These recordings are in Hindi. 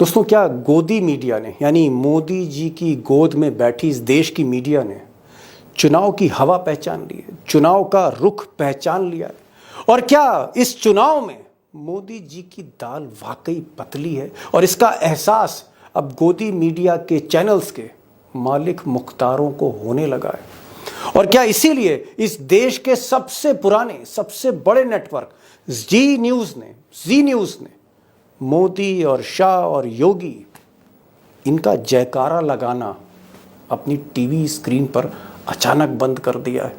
दोस्तों, क्या गोदी मीडिया ने यानी मोदी जी की गोद में बैठी इस देश की मीडिया ने चुनाव की हवा पहचान ली है, चुनाव का रुख पहचान लिया है? और क्या इस चुनाव में मोदी जी की दाल वाकई पतली है और इसका एहसास अब गोदी मीडिया के चैनल्स के मालिक मुख्तारों को होने लगा है? और क्या इसीलिए इस देश के सबसे पुराने सबसे बड़े नेटवर्क जी न्यूज़ ने मोदी और शाह और योगी इनका जयकारा लगाना अपनी टीवी स्क्रीन पर अचानक बंद कर दिया है?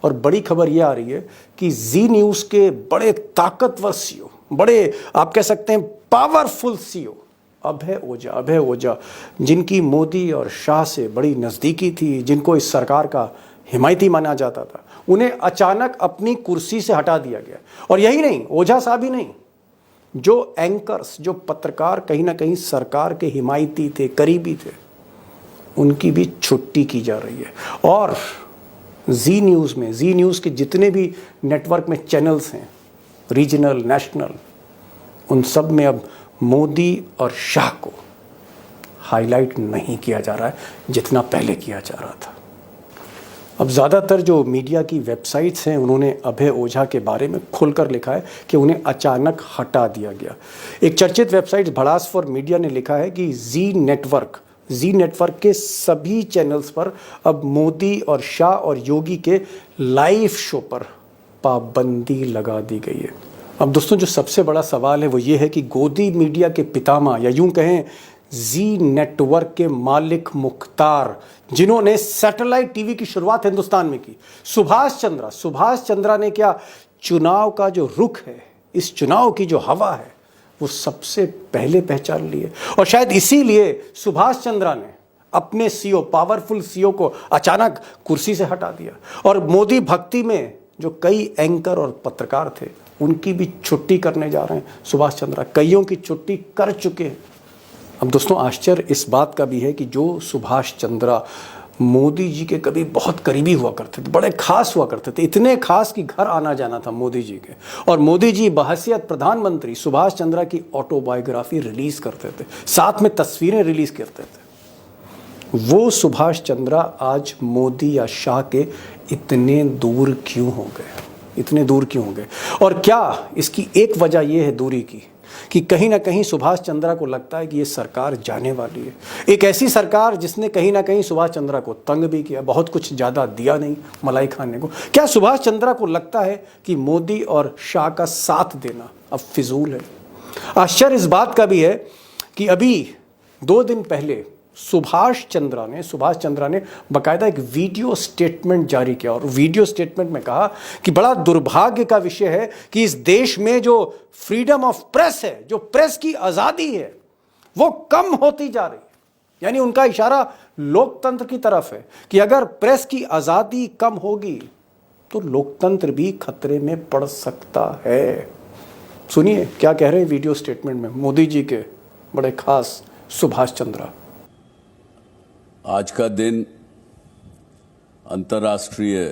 और बड़ी खबर यह आ रही है कि जी न्यूज़ के बड़े ताकतवर सीईओ, बड़े आप कह सकते हैं पावरफुल सीईओ अभय ओझा, जिनकी मोदी और शाह से बड़ी नज़दीकी थी, जिनको इस सरकार का हिमायती माना जाता था, उन्हें अचानक अपनी कुर्सी से हटा दिया गया। और यही नहीं, ओझा साहब ही नहीं, जो एंकर्स, जो पत्रकार कहीं ना कहीं सरकार के हिमायती थे, करीबी थे, उनकी भी छुट्टी की जा रही है। और जी न्यूज़ के जितने भी नेटवर्क में चैनल्स हैं, रीजनल, नेशनल, उन सब में अब मोदी और शाह को हाईलाइट नहीं किया जा रहा है जितना पहले किया जा रहा था। अब ज़्यादातर जो मीडिया की वेबसाइट्स हैं, उन्होंने अभय ओझा के बारे में खुलकर लिखा है कि उन्हें अचानक हटा दिया गया। एक चर्चित वेबसाइट भड़ास फॉर मीडिया ने लिखा है कि जी नेटवर्क के सभी चैनल्स पर अब मोदी और शाह और योगी के लाइव शो पर पाबंदी लगा दी गई है। अब दोस्तों, जो सबसे बड़ा सवाल है वो ये है कि गोदी मीडिया के पितामह, या यूं कहें जी नेटवर्क के मालिक मुख्तार, जिन्होंने सैटेलाइट टीवी की शुरुआत हिंदुस्तान में की, सुभाष चंद्रा ने क्या चुनाव का जो रुख है, इस चुनाव की जो हवा है, वो सबसे पहले पहचान ली है? और शायद इसीलिए सुभाष चंद्रा ने अपने सीईओ, पावरफुल सीईओ को अचानक कुर्सी से हटा दिया। और मोदी भक्ति में जो कई एंकर और पत्रकार थे, उनकी भी छुट्टी करने जा रहे हैं सुभाष चंद्रा, कईयों की छुट्टी कर चुके हैं। अब दोस्तों, आश्चर्य इस बात का भी है कि जो सुभाष चंद्रा मोदी जी के कभी बहुत करीबी हुआ करते थे, बड़े खास हुआ करते थे, इतने खास कि घर आना जाना था मोदी जी के, और मोदी जी बहैसियत प्रधानमंत्री सुभाष चंद्रा की ऑटोबायोग्राफी रिलीज करते थे, साथ में तस्वीरें रिलीज करते थे। वो सुभाष चंद्रा आज मोदी या शाह के इतने दूर क्यों हो गए? और क्या इसकी एक वजह यह है दूरी की कि कहीं ना कहीं सुभाष चंद्रा को लगता है कि ये सरकार जाने वाली है, एक ऐसी सरकार जिसने कहीं ना कहीं सुभाष चंद्रा को तंग भी किया, बहुत कुछ ज़्यादा दिया नहीं मलाई खाने को। क्या सुभाष चंद्रा को लगता है कि मोदी और शाह का साथ देना अब फिजूल है? आश्चर्य इस बात का भी है कि अभी 2 दिन पहले सुभाष चंद्रा ने बाकायदा एक वीडियो स्टेटमेंट जारी किया, और वीडियो स्टेटमेंट में कहा कि बड़ा दुर्भाग्य का विषय है कि इस देश में जो फ्रीडम ऑफ प्रेस है, जो प्रेस की आज़ादी है, वो कम होती जा रही है। यानी उनका इशारा लोकतंत्र की तरफ है कि अगर प्रेस की आज़ादी कम होगी तो लोकतंत्र भी खतरे में पड़ सकता है। सुनिए क्या कह रहे हैं वीडियो स्टेटमेंट में मोदी जी के बड़े खास सुभाष चंद्रा। आज का दिन अंतर्राष्ट्रीय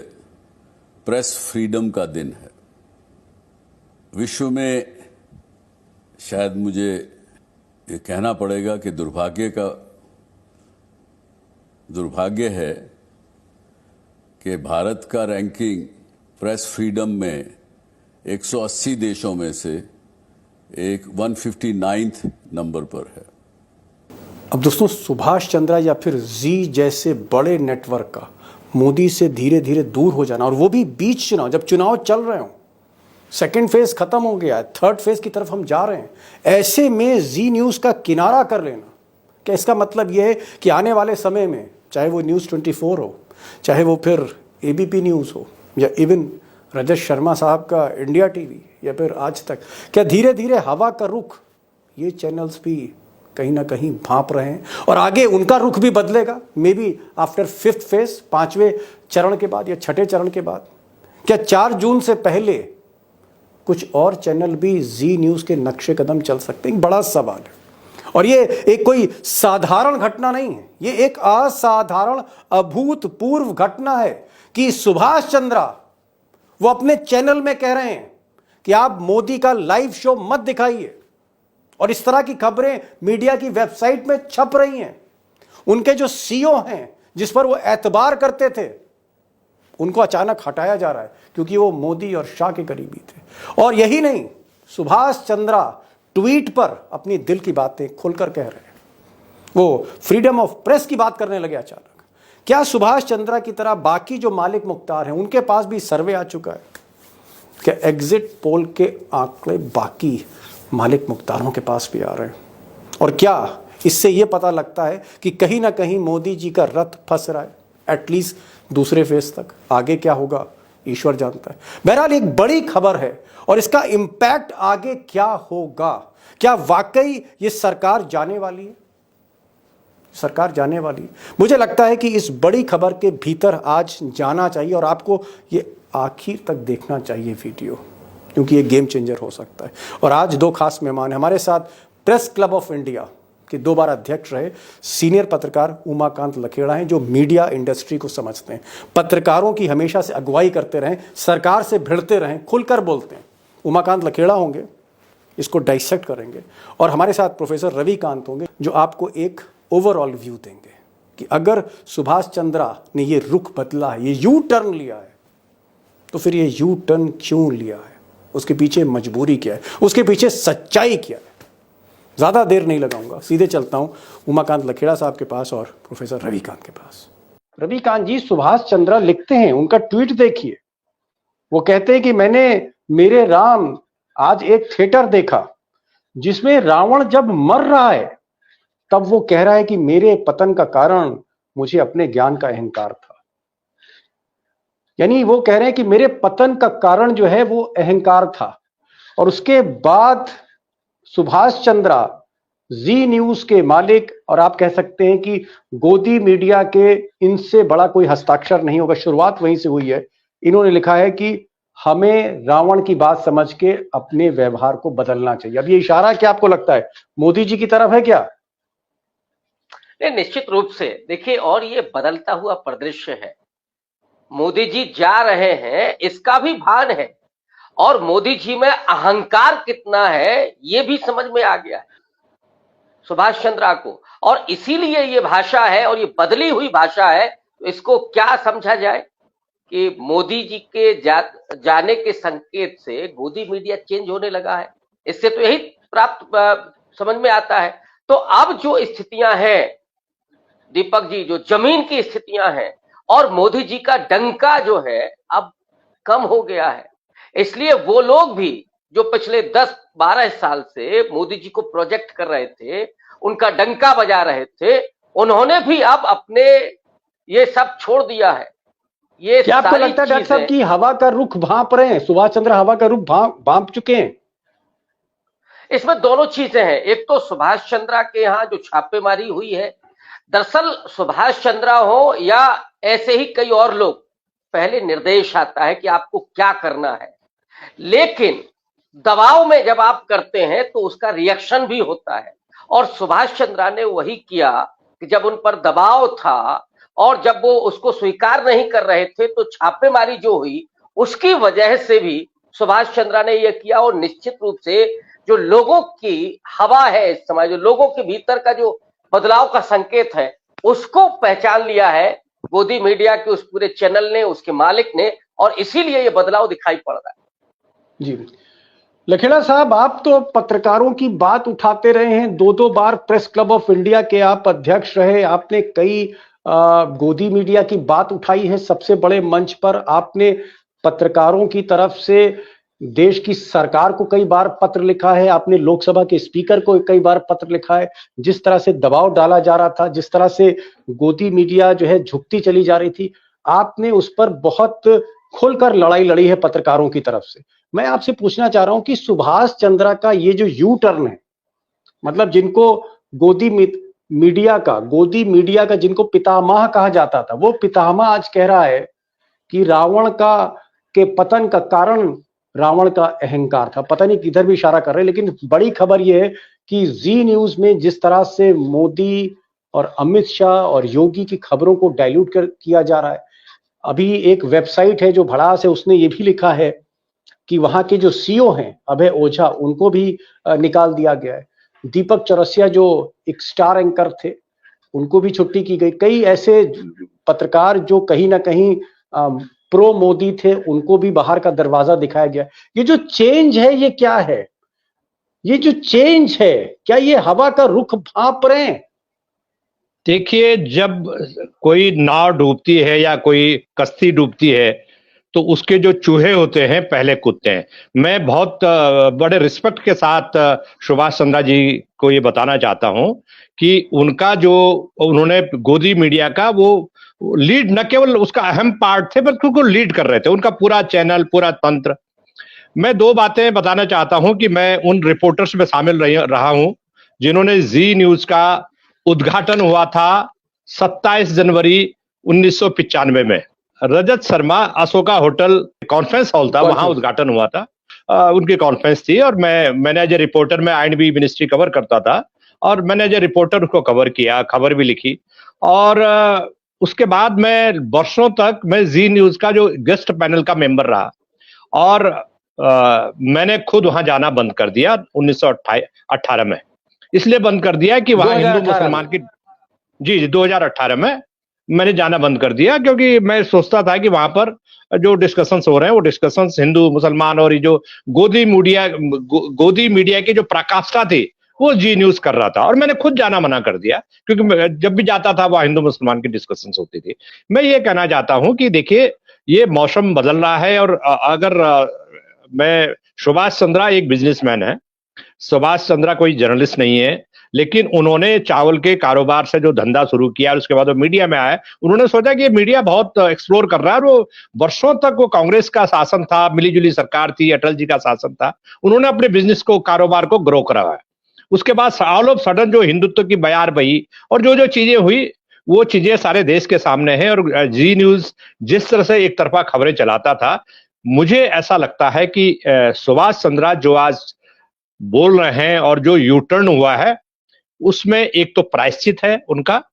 प्रेस फ्रीडम का दिन है। विश्व में शायद मुझे ये कहना पड़ेगा कि दुर्भाग्य है कि भारत का रैंकिंग प्रेस फ्रीडम में 180 देशों में से एक 159th नंबर पर है। अब दोस्तों, सुभाष चंद्रा या फिर जी जैसे बड़े नेटवर्क का मोदी से धीरे धीरे दूर हो जाना, और वो भी बीच चुनाव, जब चुनाव चल रहे हो, सेकेंड फेज खत्म हो गया है, थर्ड फेज की तरफ हम जा रहे हैं, ऐसे में जी न्यूज़ का किनारा कर लेना, क्या इसका मतलब ये है कि आने वाले समय में चाहे वो न्यूज़ 24 हो, चाहे वो फिर एबीपी न्यूज़ हो, या इवन रजत शर्मा साहब का इंडिया टीवी, या फिर आज तक, क्या धीरे धीरे हवा का रुख ये चैनल्स भी कहीं ना कहीं भांप रहे हैं? और आगे उनका रुख भी बदलेगा, may be after 5th phase, 5वें चरण के बाद या 6ठे चरण के बाद। क्या 4 जून से पहले कुछ और चैनल भी जी न्यूज़ के नक्शे कदम चल सकते हैं? बड़ा सवाल है। और ये एक कोई साधारण घटना नहीं है, ये एक असाधारण अभूतपूर्व घटना है कि सुभाष चंद्रा वो अपने चैनल में कह रहे हैं कि आप मोदी का लाइव शो मत दिखाइए, और इस तरह की खबरें मीडिया की वेबसाइट में छप रही हैं। उनके जो सीईओ हैं, जिस पर वो एतबार करते थे, उनको अचानक हटाया जा रहा है क्योंकि वो मोदी और शाह के करीबी थे। और यही नहीं, सुभाष चंद्रा ट्वीट पर अपनी दिल की बातें खुलकर कह रहे हैं। वो फ्रीडम ऑफ प्रेस की बात करने लगे अचानक। क्या सुभाष चंद्रा की तरह बाकी जो मालिक मुख्तार हैं, उनके पास भी सर्वे आ चुका है? क्या एग्जिट पोल के आंकड़े बाकी मालिक मुख्तारों के पास भी आ रहे हैं? और क्या इससे यह पता लगता है कि कहीं ना कहीं मोदी जी का रथ फंस रहा है, एटलीस्ट दूसरे फेज तक? आगे क्या होगा ईश्वर जानता है। बहरहाल एक बड़ी खबर है और इसका इंपैक्ट आगे क्या होगा? क्या वाकई ये सरकार जाने वाली है? सरकार जाने वाली है। मुझे लगता है कि इस बड़ी खबर के भीतर आज जाना चाहिए और आपको ये आखिर तक देखना चाहिए वीडियो, क्योंकि ये गेम चेंजर हो सकता है। और आज दो खास मेहमान हैं हमारे साथ। प्रेस क्लब ऑफ इंडिया के 2 बार अध्यक्ष रहे सीनियर पत्रकार उमाकांत लखेड़ा हैं, जो मीडिया इंडस्ट्री को समझते हैं, पत्रकारों की हमेशा से अगुवाई करते रहें, सरकार से भिड़ते रहें, खुलकर बोलते हैं। उमाकांत लखेड़ा होंगे, इसको डाइसेक्ट करेंगे। और हमारे साथ प्रोफेसर रविकांत होंगे, जो आपको एक ओवरऑल व्यू देंगे कि अगर सुभाष चंद्रा ने ये रुख बदला है, ये यू टर्न लिया है, तो फिर ये यू टर्न क्यों लिया है, उसके पीछे मजबूरी क्या है, उसके पीछे सच्चाई क्या है। ज्यादा देर नहीं लगाऊंगा, सीधे चलता हूं उमाकांत लखेड़ा साहब के पास और प्रोफेसर रविकांत के पास। रविकांत जी, सुभाष चंद्रा लिखते हैं, उनका ट्वीट देखिए। वो कहते हैं कि मैंने मेरे राम आज एक थिएटर देखा जिसमें रावण जब मर रहा है तब वो कह रहा है कि मेरे पतन का कारण मुझे अपने ज्ञान का अहंकार था। यानी वो कह रहे हैं कि मेरे पतन का कारण जो है वो अहंकार था। और उसके बाद सुभाष चंद्रा जी न्यूज के मालिक, और आप कह सकते हैं कि गोदी मीडिया के, इनसे बड़ा कोई हस्ताक्षर नहीं होगा, शुरुआत वहीं से हुई है। इन्होंने लिखा है कि हमें रावण की बात समझ के अपने व्यवहार को बदलना चाहिए। अब ये इशारा क्या आपको लगता है मोदी जी की तरफ है क्या? निश्चित रूप से देखिए, और ये बदलता हुआ परिदृश्य है। मोदी जी जा रहे हैं इसका भी भान है, और मोदी जी में अहंकार कितना है ये भी समझ में आ गया है सुभाष चंद्रा को। और इसीलिए ये भाषा है, और ये बदली हुई भाषा है। तो इसको क्या समझा जाए कि मोदी जी के जाने के संकेत से गोदी मीडिया चेंज होने लगा है। इससे तो यही प्राप्त समझ में आता है। तो अब जो स्थितियां हैं दीपक जी, जो जमीन की स्थितियां हैं, और मोदी जी का डंका जो है अब कम हो गया है। इसलिए वो लोग भी जो पिछले 10-12 साल से मोदी जी को प्रोजेक्ट कर रहे थे, उनका डंका बजा रहे थे, उन्होंने भी अब अपने ये सब छोड़ दिया है। ये क्या आपको लगता है डॉक्टर साहब कि हवा का रुख भांप रहे हैं? सुभाष चंद्र हवा का रुख भांप चुके हैं? इसमें दोनों चीजें हैं। एक तो सुभाष चंद्रा के यहाँ जो छापेमारी हुई है, दरअसल सुभाष चंद्रा हो या ऐसे ही कई और लोग, पहले निर्देश आता है कि आपको क्या करना है, लेकिन दबाव में जब आप करते हैं तो उसका रिएक्शन भी होता है। और सुभाष चंद्रा ने वही किया कि जब उन पर दबाव था और जब वो उसको स्वीकार नहीं कर रहे थे, तो छापेमारी जो हुई उसकी वजह से भी सुभाष चंद्रा ने यह किया। और निश्चित रूप से जो लोगों की हवा है इस समय, जो लोगों के भीतर का जो बदलाव का संकेत है, उसको पहचान लिया है गोदी मीडिया के उस पूरे चैनल ने, उसके मालिक ने, और इसीलिए ये बदलाव दिखाई पड़ रहा है। जी लखेड़ा साहब, आप तो पत्रकारों की बात उठाते रहे हैं, 2 बार प्रेस क्लब ऑफ इंडिया के आप अध्यक्ष रहे, आपने कई गोदी मीडिया की बात उठाई है सबसे बड़े मंच पर। आपने पत्रकारों की तरफ से देश की सरकार को कई बार पत्र लिखा है, आपने लोकसभा के स्पीकर को कई बार पत्र लिखा है। जिस तरह से दबाव डाला जा रहा था, जिस तरह से गोदी मीडिया जो है झुकती चली जा रही थी, आपने उस पर बहुत खुलकर लड़ाई लड़ी है पत्रकारों की तरफ से। मैं आपसे पूछना चाह रहा हूं कि सुभाष चंद्रा का ये जो यू टर्न है, मतलब जिनको गोदी मीडिया का जिनको पितामह कहा जाता था, वो पितामह आज कह रहा है कि रावण के पतन का कारण रावण का अहंकार था। पता नहीं किधर भी इशारा कर रहे हैं, लेकिन बड़ी खबर यह है कि जी न्यूज में जिस तरह से मोदी और अमित शाह और योगी की खबरों को डाइल्यूट किया जा रहा है। अभी एक वेबसाइट है जो भड़ास है, उसने ये भी लिखा है कि वहां के जो सीईओ हैं अभय ओझा, उनको भी निकाल दिया गया है। दीपक चौरसिया जो एक स्टार एंकर थे, उनको भी छुट्टी की गई। कई ऐसे पत्रकार जो कहीं ना कहीं प्रो मोदी थे, उनको भी बाहर का दरवाजा दिखाया गया। ये जो चेंज है, ये क्या है? ये जो चेंज है, क्या ये हवा का रुख भांप रहे हैं? देखिए, जब कोई नाव डूबती है या कोई कश्ती डूबती है तो उसके जो चूहे होते हैं पहले कूदते हैं। मैं बहुत बड़े रिस्पेक्ट के साथ सुभाष चंद्रा जी को ये बताना चाहता हूं कि उनका जो उन्होंने गोदी मीडिया का वो लीड, न केवल उसका अहम पार्ट थे बल्कि उनको लीड कर रहे थे, उनका पूरा चैनल, पूरा तंत्र। मैं दो बातें बताना चाहता हूं कि मैं उन रिपोर्टर्स में शामिल रहा हूं जिन्होंने जी न्यूज का उद्घाटन हुआ था 27 जनवरी 1995 में। Rajat Sharma, Ashoka hotel conference hall था, वहां उद्घाटन हुआ था। उनकी कॉन्फ्रेंस थी और मैंने एज ए रिपोर्टर, मैं आईएनबी मिनिस्ट्री कवर करता था और मैंने एज ए रिपोर्टर उसको कवर किया, खबर भी लिखी। और उसके बाद मैं वर्षों तक मैं जी न्यूज का जो गेस्ट पैनल का मेंबर रहा और मैंने खुद वहां जाना बंद कर दिया 1918 में। इसलिए बंद कर दिया कि वहां हिंदू मुसलमान की, जी 2018 में मैंने जाना बंद कर दिया, क्योंकि मैं सोचता था कि वहां पर जो डिस्कशंस हो रहे हैं वो डिस्कशंस हिंदू मुसलमान और ये जो गोदी मीडिया की जो प्रकाष्ठा थी वो जी न्यूज कर रहा था और मैंने खुद जाना मना कर दिया, क्योंकि जब भी जाता था वहां हिंदू मुसलमान की डिस्कशंस होती थी। मैं ये कहना चाहता हूं कि देखिए, ये मौसम बदल रहा है और अगर मैं, सुभाष चंद्रा एक बिजनेसमैन है, सुभाष चंद्रा कोई जर्नलिस्ट नहीं है, लेकिन उन्होंने चावल के कारोबार से जो धंधा शुरू किया और उसके बाद वो मीडिया में आए, उन्होंने सोचा कि ये मीडिया बहुत एक्सप्लोर कर रहा है और वो वर्षों तक वो कांग्रेस का शासन था, मिलीजुली सरकार थी, अटल जी का शासन था, उन्होंने अपने बिजनेस को, कारोबार को ग्रो कराया। उसके बाद ऑल ऑफ सडन जो हिंदुत्व की बयार बही और जो जो चीजें हुई वो चीजें सारे देश के सामने हैं। और जी न्यूज जिस तरह से एक तरफा खबरें चलाता था, मुझे ऐसा लगता है कि सुभाष चंद्रा जो आज बोल रहे हैं और जो यू टर्न हुआ है उसमें एक तो प्रायश्चित है उनका,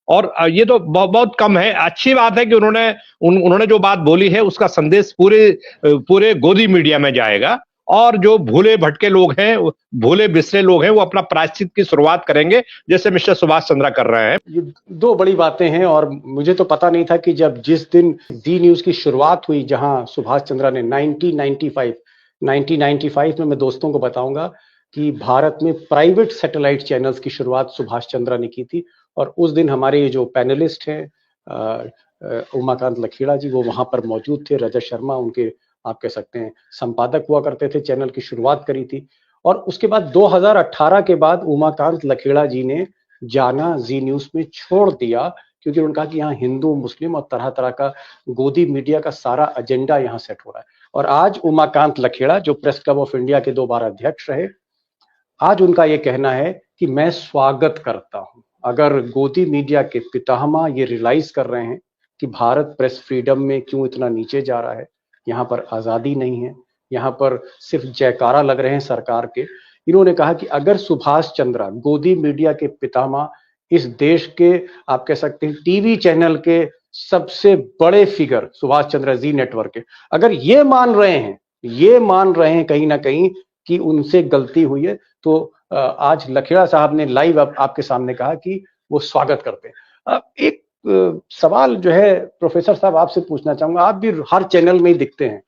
और ये तो बहुत कम है। अच्छी बात है कि उन्होंने जो बात बोली है उसका संदेश पूरे गोदी मीडिया में जाएगा और जो भूले भटके लोग हैं, भूले बिसरे लोग हैं, वो अपना प्रायश्चित की शुरुआत करेंगे जैसे मिस्टर सुभाष चंद्रा कर रहे हैं। ये दो बड़ी बातें हैं और मुझे तो पता नहीं था कि जिस दिन जी न्यूज की शुरुआत हुई, जहां सुभाष चंद्रा ने 1995 में, मैं दोस्तों को बताऊंगा कि भारत में प्राइवेट सैटेलाइट चैनल्स की शुरुआत सुभाष चंद्रा ने की थी। और उस दिन हमारे जो पैनलिस्ट हैं उमाकांत लखेड़ा जी, वो वहां पर मौजूद थे। रजत शर्मा उनके, आप कह सकते हैं, संपादक हुआ करते थे, चैनल की शुरुआत करी थी। और उसके बाद 2018 के बाद उमाकांत लखेड़ा जी ने जाना जी न्यूज में छोड़ दिया, क्योंकि उन्होंने कहा कि यहाँ हिंदू, मुस्लिम और तरह तरह का गोदी मीडिया का सारा एजेंडा यहाँ सेट हो रहा है। और आज उमाकांत लखेड़ा, जो प्रेस क्लब ऑफ इंडिया के 2 बार अध्यक्ष रहे, आज उनका ये कहना है कि मैं स्वागत करता हूं अगर गोदी मीडिया के पितामह ये रियलाइज कर रहे हैं कि भारत प्रेस फ्रीडम में क्यों इतना नीचे जा रहा है, यहाँ पर आजादी नहीं है, यहाँ पर सिर्फ जयकारा लग रहे हैं सरकार के। इन्होंने कहा कि अगर सुभाष चंद्रा, गोदी मीडिया के पितामह, इस देश के, आप कह सकते हैं, टीवी चैनल के सबसे बड़े figure, Subhash Chandra G network के, अगर ये मान रहे हैं कहीं ना कहीं कि उनसे गलती हुई है, तो आज लखेड़ा साहब ने लाइव आपके सामने कहा कि वो स्वागत करते हैं। एक सवाल जो है प्रोफेसर साहब आपसे पूछना चाहूंगा, आप भी हर चैनल में ही दिखते हैं,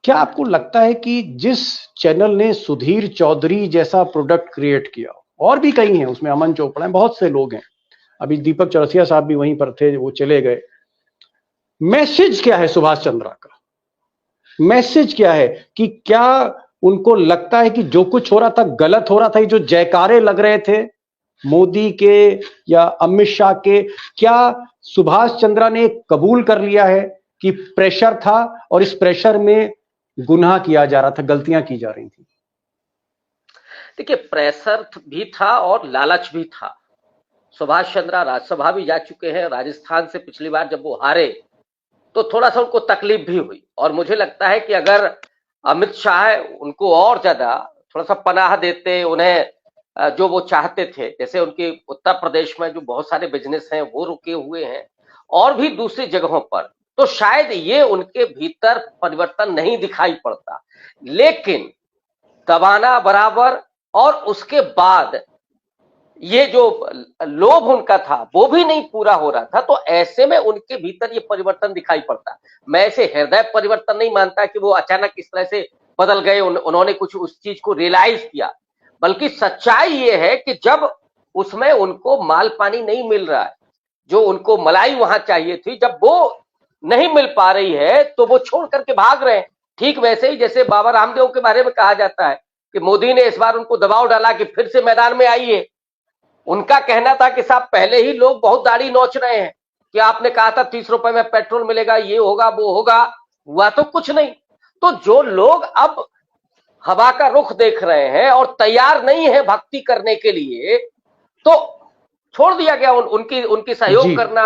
क्या आपको लगता है कि जिस चैनल ने सुधीर चौधरी जैसा प्रोडक्ट क्रिएट किया, और भी कई हैं उसमें, अमन चोपड़ा हैं, बहुत से लोग हैं, अभी दीपक चौरसिया साहब भी वहीं पर थे, वो चले गए, मैसेज क्या है सुभाष चंद्रा का? मैसेज क्या है कि क्या उनको लगता है कि जो कुछ हो रहा था गलत हो रहा था? ये जो जयकारे लग रहे थे मोदी के या अमित शाह के, क्या सुभाष चंद्रा ने कबूल कर लिया है कि प्रेशर था और इस प्रेशर में गुनाह किया जा रहा था, गलतियां की जा रही थी? देखिए, प्रेशर भी था और लालच भी था। सुभाष चंद्रा राज्यसभा भी जा चुके हैं। राजस्थान से पिछली बार जब वो हारे तो थोड़ा सा उनको तकलीफ भी हुई, और मुझे लगता है कि अगर अमित शाह उनको और ज्यादा थोड़ा सा पनाह देते, उन्हें जो वो चाहते थे, जैसे उनके उत्तर प्रदेश में जो बहुत सारे बिजनेस हैं वो रुके हुए हैं और भी दूसरी जगहों पर, तो शायद ये उनके भीतर परिवर्तन नहीं दिखाई पड़ता। लेकिन दबाना बराबर और उसके बाद ये जो लोभ उनका था वो भी नहीं पूरा हो रहा था, तो ऐसे में उनके भीतर ये परिवर्तन दिखाई पड़ता। मैं ऐसे हृदय परिवर्तन नहीं मानता कि वो अचानक इस तरह से बदल गए, उन्होंने कुछ उस चीज को रियलाइज किया, बल्कि सच्चाई ये है कि जब उसमें उनको माल पानी नहीं मिल रहा है, जो उनको मलाई वहां चाहिए थी, जब वो नहीं मिल पा रही है तो वो छोड़ करके भाग रहे हैं। ठीक वैसे ही जैसे बाबा रामदेव के बारे में कहा जाता है कि मोदी ने इस बार उनको दबाव डाला कि फिर से मैदान में आइए। उनका कहना था कि साहब पहले ही लोग बहुत दाढ़ी नोच रहे हैं कि आपने कहा था 30 रुपए में पेट्रोल मिलेगा, ये होगा वो होगा, हुआ तो कुछ नहीं। तो जो लोग अब हवा का रुख देख रहे हैं और तैयार नहीं है भक्ति करने के लिए, तो छोड़ दिया गया उनकी सहयोग करना,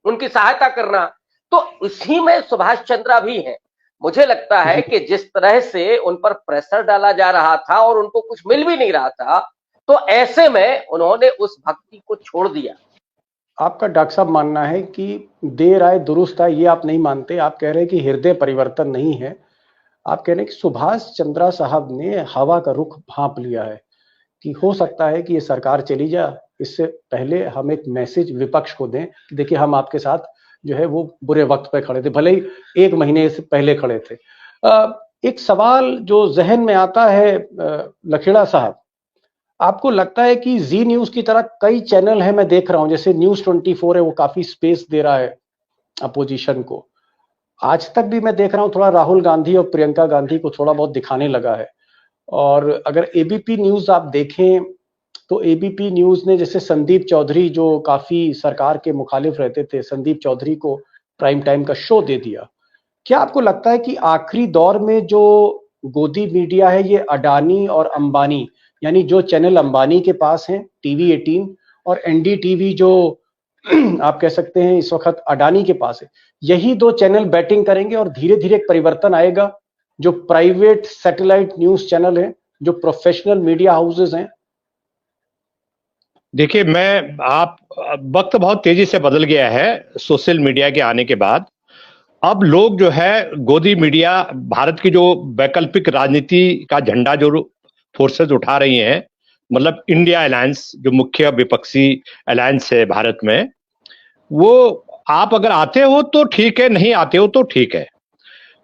उनकी सहायता करना। तो इसी में सुभाष चंद्रा भी है। मुझे लगता है कि जिस तरह से उन पर प्रेशर डाला जा रहा था और उनको कुछ मिल भी नहीं रहा था, तो ऐसे में उन्होंने उस भक्ति को छोड़ दिया। आपका डॉक्टर साहब मानना है कि देर आए दुरुस्त आए, ये आप नहीं मानते। आप कह रहे हैं कि हृदय परिवर्तन नहीं है, आप कह रहे हैं कि सुभाष चंद्रा साहब ने हवा का रुख भांप लिया है कि हो सकता है कि ये सरकार चली जाए, इससे पहले हम एक मैसेज विपक्ष को दें कि देखिए हम आपके साथ जो है वो बुरे वक्त पे खड़े थे, भले ही 1 महीने से पहले खड़े थे। एक सवाल जो जहन में आता है लखेड़ा साहब, आपको लगता है कि जी न्यूज की तरह कई चैनल हैं, मैं देख रहा हूं जैसे न्यूज 24 है, वो काफी स्पेस दे रहा है अपोजिशन को। आज तक भी मैं देख रहा हूं थोड़ा राहुल गांधी और प्रियंका गांधी को थोड़ा बहुत दिखाने लगा है। और अगर एबीपी न्यूज आप देखें तो एबीपी न्यूज ने जैसे संदीप चौधरी जो काफी सरकार के मुखालिफ रहते थे, संदीप चौधरी को प्राइम टाइम का शो दे दिया। क्या आपको लगता है कि आखिरी दौर में जो गोदी मीडिया है ये अडानी और अंबानी, यानी जो चैनल अंबानी के पास हैं टीवी 18 और एनडीटीवी जो आप कह सकते हैं इस वक्त अडानी के पास है, यही 2 चैनल बैटिंग करेंगे और धीरे धीरे एक परिवर्तन आएगा? जो प्राइवेट सैटेलाइट न्यूज चैनल है, जो प्रोफेशनल मीडिया हाउसेस हैं। देखिए, वक्त बहुत तेजी से बदल गया है सोशल मीडिया के आने के बाद। अब लोग जो है गोदी मीडिया, भारत की जो वैकल्पिक राजनीति का झंडा जो फोर्सेस उठा रही हैं, मतलब इंडिया अलायंस जो मुख्य विपक्षी अलायंस है भारत में, वो आप अगर आते हो तो ठीक है, नहीं आते हो तो ठीक है।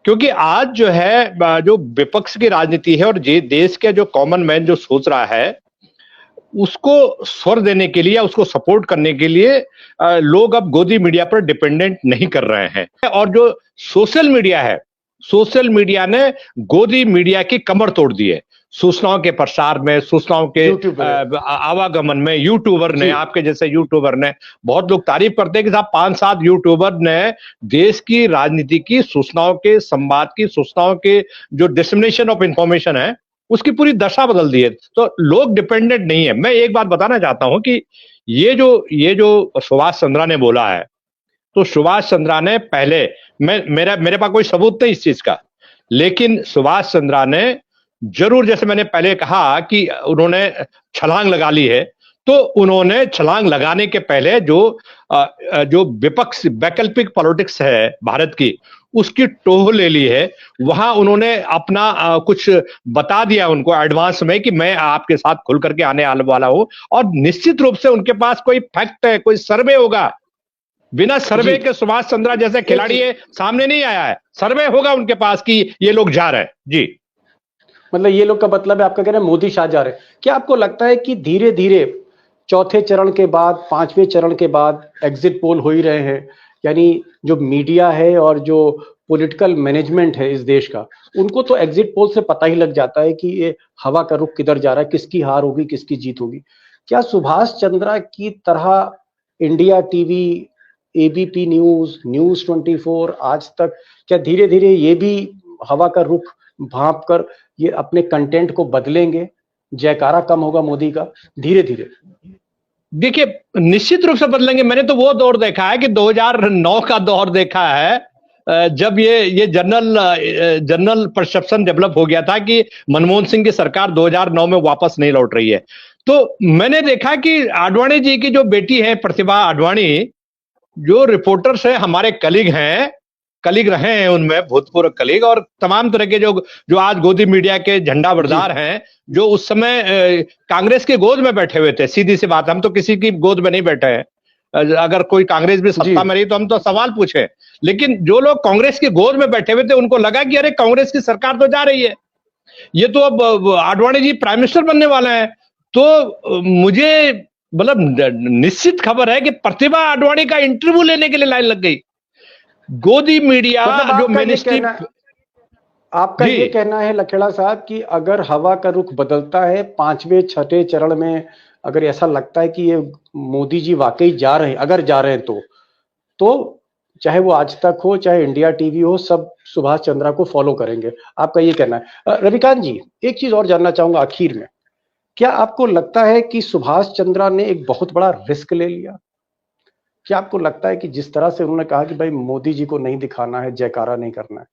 क्योंकि आज जो है जो विपक्ष की राजनीति है और देश के जो कॉमन मैन जो सोच रहा है उसको स्वर देने के लिए, उसको सपोर्ट करने के लिए लोग अब गोदी मीडिया पर डिपेंडेंट नहीं कर रहे हैं। और जो सोशल मीडिया है, सोशल मीडिया ने गोदी मीडिया की कमर तोड़ दी है। सूचनाओं के प्रसार में, सूचनाओं के आवागमन में, यूट्यूबर ने, आपके जैसे यूट्यूबर ने, बहुत लोग तारीफ करते हैं कि साहब 5-7 यूट्यूबर ने देश की राजनीति की, सूचनाओं के, संवाद की, सूचनाओं के जो डिसमिनेशन ऑफ इंफॉर्मेशन है उसकी पूरी दशा बदल दी है। तो लोग डिपेंडेंट नहीं है। मैं एक बात बताना चाहता हूं कि ये जो सुभाष चंद्रा ने बोला है, तो सुभाष चंद्रा ने पहले, मेरे पास कोई सबूत नहीं इस चीज का, लेकिन सुभाष चंद्रा ने जरूर, जैसे मैंने पहले कहा कि उन्होंने छलांग लगा ली है, तो उन्होंने छलांग लगाने के पहले जो विपक्ष वैकल्पिक पॉलिटिक्स है भारत की, उसकी टोह ले ली है। वहां उन्होंने अपना कुछ बता दिया उनको एडवांस में कि मैं आपके साथ खुल करके आने वाला हूं, और निश्चित रूप से उनके पास कोई फैक्ट है, कोई सर्वे होगा। बिना सर्वे के सुभाष चंद्रा जैसे खिलाड़ी सामने नहीं आया है। सर्वे होगा उनके पास कि ये लोग जा रहे हैं। जी, मतलब ये लोग का मतलब है, आपका कह रहे हैं मोदी शाह जा रहे हैं। क्या आपको लगता है कि धीरे धीरे 4थे चरण के बाद, 5वें चरण के बाद एग्जिट पोल हो ही रहे हैं, यानी जो मीडिया है और जो पॉलिटिकल मैनेजमेंट है इस देश का, उनको तो एग्जिट पोल से पता ही लग जाता है कि ये हवा का रुख किधर जा रहा है, किसकी हार होगी, किसकी जीत होगी। क्या सुभाष चंद्रा की तरह India TV, ABP news, news 24, आज तक, क्या धीरे धीरे ये भी हवा का रुख भांप कर ये अपने कंटेंट को बदलेंगे? जयकारा कम होगा मोदी का धीरे धीरे? देखिए, निश्चित रूप से बदलेंगे। मैंने तो वो दौर देखा है कि 2009 का दौर देखा है, जब ये जनरल परसेप्शन डेवलप हो गया था कि मनमोहन सिंह की सरकार 2009 में वापस नहीं लौट रही है। तो मैंने देखा कि आडवाणी जी की जो बेटी है प्रतिभा आडवाणी, जो रिपोर्टर्स है, हमारे कलीग हैं, कलीग रहे हैं उनमें, भूतपूर्व कलीग, और तमाम तरह के जो आज गोदी मीडिया के झंडा बरदार हैं, जो उस समय कांग्रेस के गोद में बैठे हुए थे। सीधी सी बात, हम तो किसी की गोद में नहीं बैठे हैं। अगर कोई कांग्रेस भी सत्ता में रही तो हम तो सवाल पूछे, लेकिन जो लोग कांग्रेस की गोद में बैठे हुए थे उनको लगा कि अरे कांग्रेस की सरकार तो जा रही है, ये तो अब आडवाणी जी प्राइम मिनिस्टर बनने वाला है। तो मुझे मतलब निश्चित खबर है कि प्रतिभा आडवाणी का इंटरव्यू लेने के लिए लाइन लग गई। गोदी मीडिया मतलब जो मिनिस्ट्री, आपका ये कहना है लखेड़ा साहब कि अगर हवा का रुख बदलता है 5वें 6ठे चरण में, अगर ऐसा लगता है कि ये मोदी जी वाकई जा रहे हैं, अगर जा रहे हैं तो चाहे वो आज तक हो, चाहे इंडिया टीवी हो, सब सुभाष चंद्रा को फॉलो करेंगे, आपका ये कहना है। रविकांत जी, एक चीज और जानना चाहूंगा आखिर में, क्या आपको लगता है कि सुभाष चंद्रा ने एक बहुत बड़ा रिस्क ले लिया? क्या आपको लगता है कि जिस तरह से उन्होंने कहा कि भाई मोदी जी को नहीं दिखाना है, जयकारा नहीं करना है,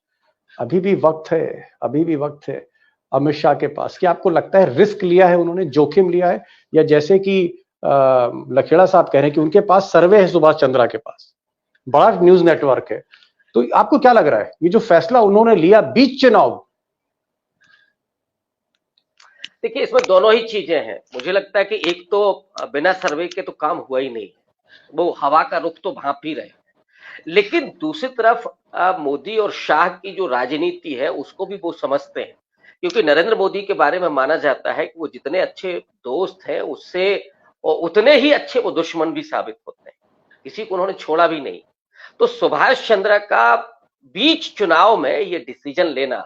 अभी भी वक्त है, अभी भी वक्त है अमित शाह के पास, क्या आपको लगता है रिस्क लिया है उन्होंने, जोखिम लिया है? या जैसे कि लखेड़ा साहब कह रहे हैं कि उनके पास सर्वे है, सुभाष चंद्रा के पास बड़ा न्यूज नेटवर्क है, तो आपको क्या लग रहा है ये जो फैसला उन्होंने लिया बीच चुनाव? देखिए, इसमें दोनों ही चीजें हैं। मुझे लगता है कि एक तो बिना सर्वे के तो काम हुआ ही नहीं, वो हवा का रुख तो भांप ही रहे, लेकिन दूसरी तरफ मोदी और शाह की जो राजनीति है उसको भी वो समझते हैं, क्योंकि नरेंद्र मोदी के बारे में माना जाता है कि वो जितने अच्छे दोस्त हैं उससे उतने ही अच्छे वो दुश्मन भी साबित होते हैं, किसी को उन्होंने छोड़ा भी नहीं। तो सुभाष चंद्रा का बीच चुनाव में ये डिसीजन लेना,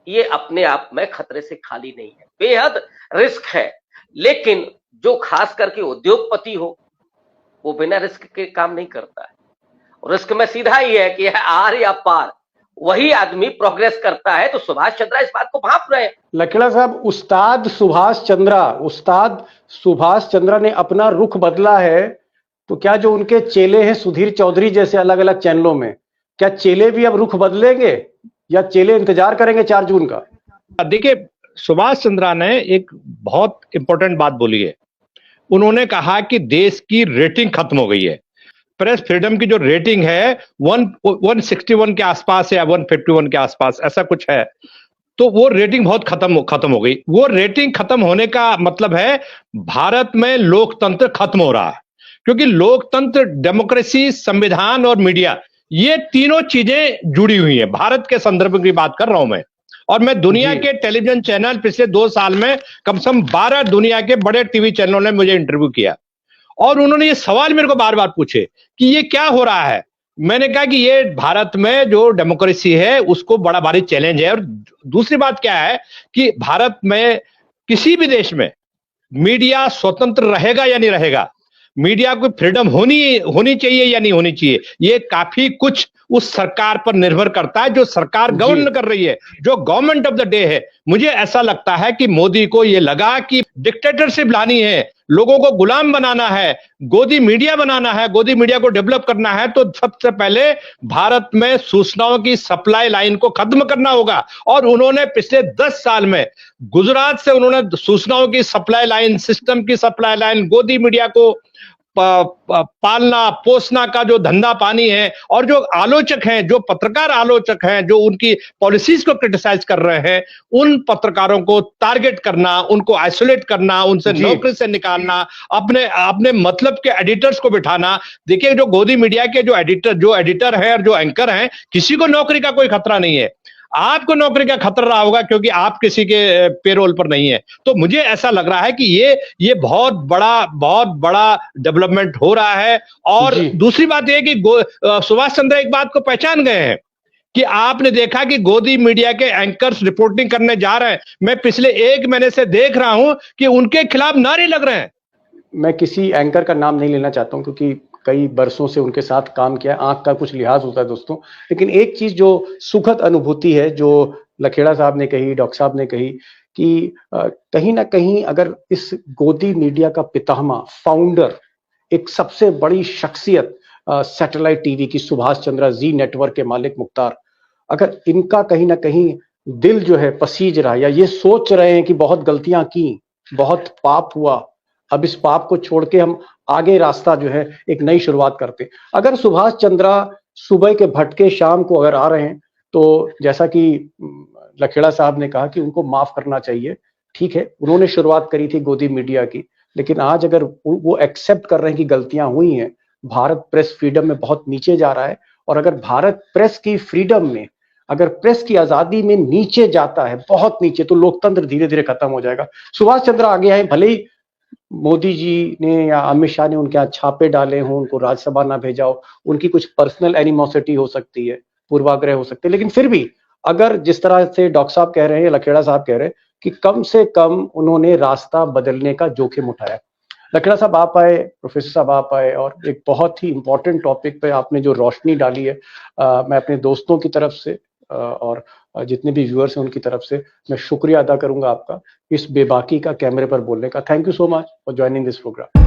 ये अपने आप में खतरे से खाली नहीं है, बेहद रिस्क है। लेकिन जो खास करके उद्योगपति हो वो बिना रिस्क के काम नहीं करता है। रिस्क में सीधा ही है कि आर या पार, वही आदमी प्रोग्रेस करता है। तो सुभाष चंद्रा इस बात को भांप रहे हैं। लखेड़ा साहब, उस्ताद सुभाष चंद्रा ने अपना रुख बदला है, तो क्या जो उनके चेले हैं सुधीर चौधरी जैसे अलग अलग चैनलों में, क्या चेले भी अब रुख बदलेंगे या चेले इंतजार करेंगे 4 जून का? देखिए, सुभाष चंद्रा ने एक बहुत इंपॉर्टेंट बात बोली है। उन्होंने कहा कि देश की रेटिंग खत्म हो गई है। प्रेस फ्रीडम की जो रेटिंग है 161 के आसपास या 151 के आसपास ऐसा कुछ है, तो वो रेटिंग बहुत खत्म हो गई। वो रेटिंग खत्म होने का मतलब है भारत में लोकतंत्र खत्म हो रहा है, क्योंकि लोकतंत्र, डेमोक्रेसी, संविधान और मीडिया, ये तीनों चीजें जुड़ी हुई हैं। भारत के संदर्भ की बात कर रहा हूं मैं, और मैं दुनिया के टेलीविजन चैनल पिछले 2 साल में कम से कम 12 दुनिया के बड़े टीवी चैनलों ने मुझे इंटरव्यू किया, और उन्होंने ये सवाल मेरे को बार बार पूछे कि ये क्या हो रहा है। मैंने कहा कि ये भारत में जो डेमोक्रेसी है उसको बड़ा भारी चैलेंज है। और दूसरी बात क्या है कि भारत में किसी भी देश में मीडिया स्वतंत्र रहेगा या नहीं रहेगा, मीडिया को फ्रीडम होनी चाहिए या नहीं होनी चाहिए, ये काफी कुछ उस सरकार पर निर्भर करता है जो सरकार गवर्न कर रही है, जो गवर्नमेंट ऑफ द डे है। मुझे ऐसा लगता है कि मोदी को ये लगा कि डिक्टेटरशिप लानी है, लोगों को गुलाम बनाना है, गोदी मीडिया बनाना है, गोदी मीडिया को डेवलप करना है, तो सबसे पहले भारत में सूचनाओं की सप्लाई लाइन को खत्म करना होगा। और उन्होंने पिछले 10 साल में गुजरात से उन्होंने सूचनाओं की सप्लाई लाइन, सिस्टम की सप्लाई लाइन, गोदी मीडिया को पालना पोसना का जो धंधा पानी है, और जो आलोचक हैं, जो पत्रकार आलोचक हैं, जो उनकी पॉलिसीज को क्रिटिसाइज कर रहे हैं, उन पत्रकारों को टारगेट करना, उनको आइसोलेट करना, उनसे नौकरी से निकालना, अपने मतलब के एडिटर्स को बिठाना। देखिए, जो गोदी मीडिया के जो एडिटर हैं और जो एंकर हैं, किसी को नौकरी का कोई खतरा नहीं है। आपको नौकरी का खतरा रहा होगा क्योंकि आप किसी के पेरोल पर नहीं है। तो मुझे ऐसा लग रहा है कि ये बहुत बड़ा डेवलपमेंट हो रहा है। और दूसरी बात यह कि सुभाष चंद्र एक बात को पहचान गए हैं कि आपने देखा कि गोदी मीडिया के एंकर्स रिपोर्टिंग करने जा रहे हैं। मैं पिछले 1 महीने से देख रहा हूं कि उनके खिलाफ नारे लग रहे हैं। मैं किसी एंकर का नाम नहीं लेना चाहता हूं क्योंकि कई बरसों से उनके साथ काम किया, आंख का कुछ लिहाज होता है दोस्तों। लेकिन एक चीज जो सुखद अनुभूति है, जो लखेड़ा साहब ने कही, डॉक्टर साहब ने कही, कि कहीं ना कहीं अगर इस गोदी मीडिया का पितामह, फाउंडर, एक सबसे बड़ी शख्सियत सैटेलाइट टीवी की सुभाष चंद्रा, जी नेटवर्क के मालिक मुख्तार, अगर इनका कहीं ना कहीं दिल जो है पसीज रहा है, या ये सोच रहे हैं कि बहुत गलतियां की, बहुत पाप हुआ, अब इस पाप को छोड़ के हम आगे रास्ता जो है एक नई शुरुआत करते, अगर सुभाष चंद्रा सुबह के भटके शाम को अगर आ रहे हैं तो जैसा कि लखेड़ा साहब ने कहा कि उनको माफ करना चाहिए। ठीक है, उन्होंने शुरुआत करी थी गोदी मीडिया की, लेकिन आज अगर वो एक्सेप्ट कर रहे हैं कि गलतियां हुई हैं, भारत प्रेस फ्रीडम में बहुत नीचे जा रहा है। और अगर भारत प्रेस की फ्रीडम में, अगर प्रेस की आजादी में नीचे जाता है, बहुत नीचे, तो लोकतंत्र धीरे धीरे खत्म हो जाएगा। सुभाष चंद्र आगे आए, भले ही मोदी जी ने या अमित शाह ने उनके यहाँ छापे डाले हों, उनको राज्यसभा ना भेजा हो, उनकी कुछ पर्सनल एनिमोसिटी हो सकती है, पूर्वाग्रह हो सकते हैं, लेकिन फिर भी अगर जिस तरह से डॉक्टर साहब कह रहे हैं, लखेड़ा साहब कह रहे हैं कि कम से कम उन्होंने रास्ता बदलने का जोखिम उठाया। लखेड़ा साहब आप आए, प्रोफेसर साहब आप आए, और एक बहुत ही इंपॉर्टेंट टॉपिक पे आपने जो रोशनी डाली है, मैं अपने दोस्तों की तरफ से और जितने भी व्यूअर्स हैं उनकी तरफ से मैं शुक्रिया अदा करूंगा आपका इस बेबाकी का कैमरे पर बोलने का। Thank you so much for joining this programme.